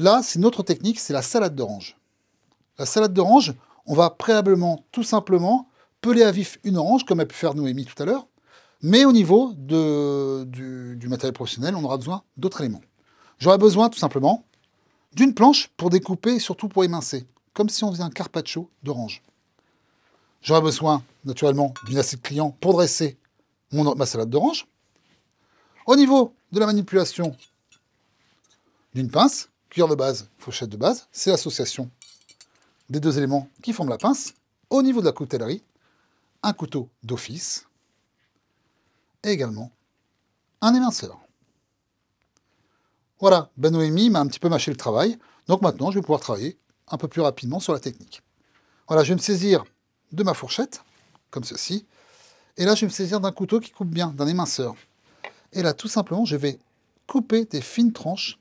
Là, c'est une autre technique, c'est la salade d'orange. La salade d'orange, on va préalablement, tout simplement, peler à vif une orange, comme a pu faire Noémie tout à l'heure. Mais au niveau du matériel professionnel, on aura besoin d'autres éléments. J'aurai besoin, tout simplement, d'une planche pour découper et surtout pour émincer, comme si on faisait un carpaccio d'orange. J'aurai besoin, naturellement, d'une assiette client pour dresser ma salade d'orange. Au niveau de la manipulation, d'une pince, cuillère de base, fourchette de base, c'est l'association des deux éléments qui forment la pince. Au niveau de la coutellerie, un couteau d'office et également un éminceur. Voilà, Noémie m'a un petit peu mâché le travail, donc maintenant je vais pouvoir travailler un peu plus rapidement sur la technique. Voilà, je vais me saisir de ma fourchette, comme ceci, et là je vais me saisir d'un couteau qui coupe bien, d'un éminceur. Et là, tout simplement, je vais couper des fines tranches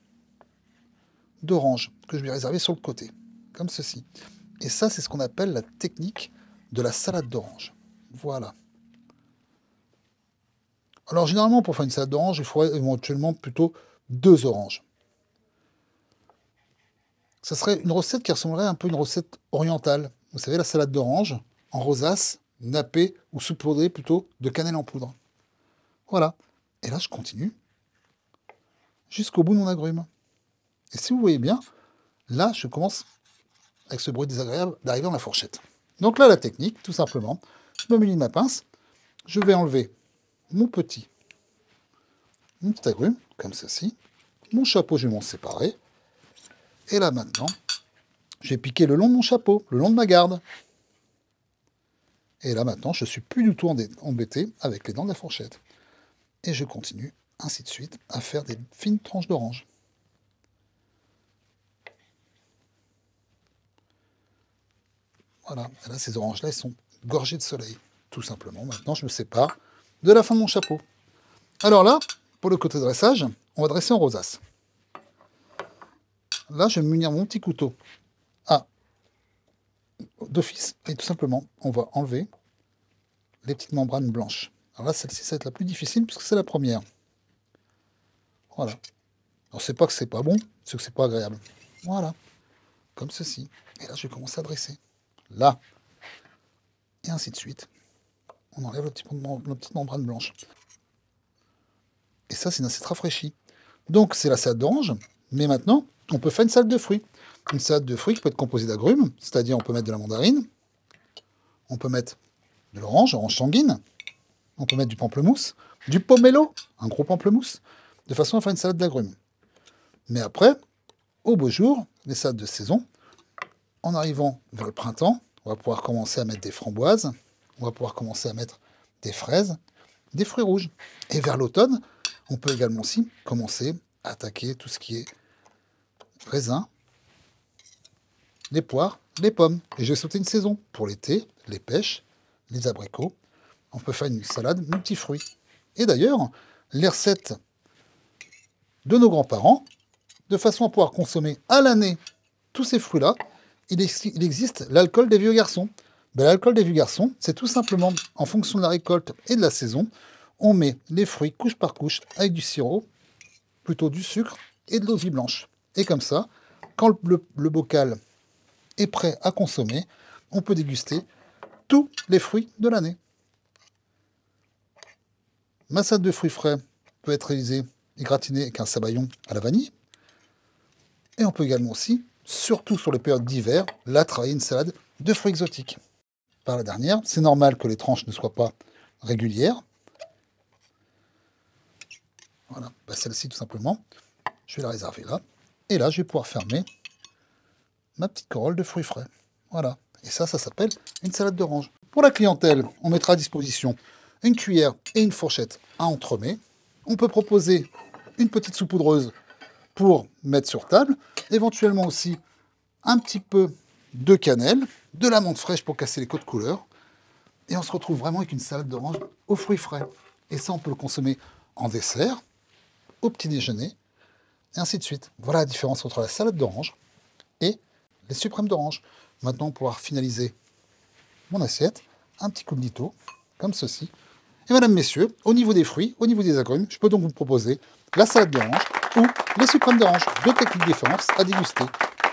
d'orange que je vais réserver sur le côté, comme ceci. Et ça, c'est ce qu'on appelle la technique de la salade d'orange. Voilà. Alors, généralement, pour faire une salade d'orange, il faudrait éventuellement plutôt 2 oranges. Ça serait une recette qui ressemblerait un peu à une recette orientale. Vous savez, la salade d'orange en rosace, nappée ou saupoudrée plutôt de cannelle en poudre. Voilà. Et là, je continue jusqu'au bout de mon agrume. Et si vous voyez bien, là, je commence, avec ce bruit désagréable, d'arriver dans la fourchette. Donc là, la technique, tout simplement, je me munis de ma pince, je vais enlever mon petit agrume, comme ceci. Mon chapeau, je vais m'en séparer. Et là, maintenant, je vais piquer le long de mon chapeau, le long de ma garde. Et là, maintenant, je ne suis plus du tout embêté avec les dents de la fourchette. Et je continue, ainsi de suite, à faire des fines tranches d'orange. Voilà, et là, ces oranges-là, elles sont gorgées de soleil, tout simplement. Maintenant, je me sépare de la fin de mon chapeau. Alors là, pour le côté dressage, on va dresser en rosace. Là, je vais me munir mon petit couteau d'office, et tout simplement, on va enlever les petites membranes blanches. Alors là, celle-ci, ça va être la plus difficile, puisque c'est la première. Voilà. Alors, c'est pas que c'est pas bon, c'est que c'est pas agréable. Voilà. Comme ceci. Et là, je vais commencer à dresser. Là. Et ainsi de suite. On enlève la petite membrane blanche. Et ça, c'est une assiette rafraîchie. Donc, c'est la salade d'orange. Mais maintenant, on peut faire une salade de fruits. Une salade de fruits qui peut être composée d'agrumes, c'est-à-dire on peut mettre de la mandarine, on peut mettre de l'orange, orange sanguine, on peut mettre du pamplemousse, du pomelo, un gros pamplemousse, de façon à faire une salade d'agrumes. Mais après, au beau jour, les salades de saison, en arrivant vers le printemps, on va pouvoir commencer à mettre des framboises, on va pouvoir commencer à mettre des fraises, des fruits rouges. Et vers l'automne, on peut également aussi commencer à attaquer tout ce qui est raisin, les poires, les pommes. Et je vais sauter une saison pour l'été, les pêches, les abricots. On peut faire une salade multifruits. Et d'ailleurs, les recettes de nos grands-parents, de façon à pouvoir consommer à l'année tous ces fruits-là, il existe l'alcool des vieux garçons. Ben, l'alcool des vieux garçons, c'est tout simplement, en fonction de la récolte et de la saison, on met les fruits couche par couche avec du sirop, plutôt du sucre et de l'eau de vie blanche. Et comme ça, quand le bocal est prêt à consommer, on peut déguster tous les fruits de l'année. Ma salade de fruits frais peut être réalisée et gratinée avec un sabayon à la vanille. Et on peut également aussi, surtout sur les périodes d'hiver, là travailler une salade de fruits exotiques. Par la dernière, c'est normal que les tranches ne soient pas régulières. Voilà, bah celle-ci tout simplement, je vais la réserver là. Et là, je vais pouvoir fermer ma petite corolle de fruits frais. Voilà. Et ça s'appelle une salade d'orange. Pour la clientèle, on mettra à disposition une cuillère et une fourchette à entremets. On peut proposer une petite saupoudreuse pour mettre sur table. Éventuellement aussi un petit peu de cannelle, de la menthe fraîche pour casser les codes couleurs. Et on se retrouve vraiment avec une salade d'orange aux fruits frais. Et ça, on peut le consommer en dessert, au petit déjeuner, et ainsi de suite. Voilà la différence entre la salade d'orange et les suprêmes d'orange. Maintenant, pour pouvoir finaliser mon assiette, un petit coup de litho, comme ceci. Et mesdames, messieurs, au niveau des fruits, au niveau des agrumes, je peux donc vous proposer la salade d'orange ou les suprêmes d'orange. Deux techniques différentes à déguster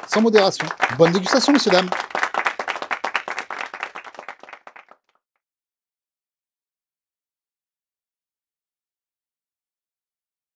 sans modération. Bonne dégustation, messieurs, dames!